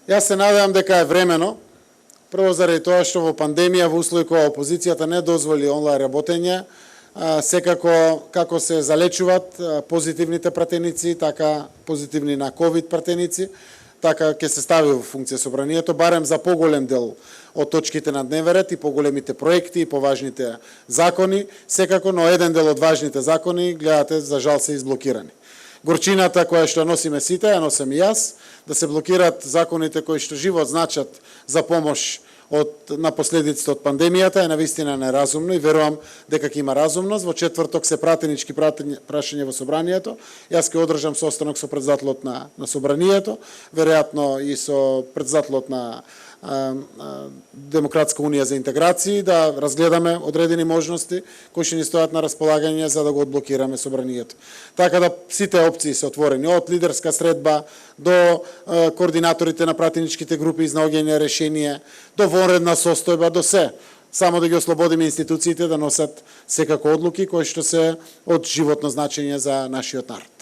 Јас се надевам дека е времено, прво заради тоа што во пандемија во услови кога опозицијата не дозволи онлайн работење, секако како се залечуваат позитивните пратеници, така позитивни на ковид пратеници, така ќе се стави во функција собранието, барем за поголем дел од точките на дневен ред и поголемите проекти и поважните закони, секако, но еден дел од важните закони, гледате, за жал се изблокирани. Горчината која што носиме сите, ја носам и јас, да се блокираат законите кои што живот значат за помош на последиците од пандемијата е навистина неразумно и верувам дека ќе има разумност. Во четврток се пратенички прашање во собранието. Јас ќе одржам состанок со претседателот на собранието, веројатно и со претседателот на Демократска унија за интеграција, да разгледаме одредени можности кои што ни стојат на располагање за да го одблокираме собранието. Така да сите опции се отворени, од лидерска средба до координаторите на пратеничките групи изнаоѓање решение, до вонредна состојба, до се. Само да ги ослободиме институциите да носат секако одлуки кои што се од животно значење за нашиот народ.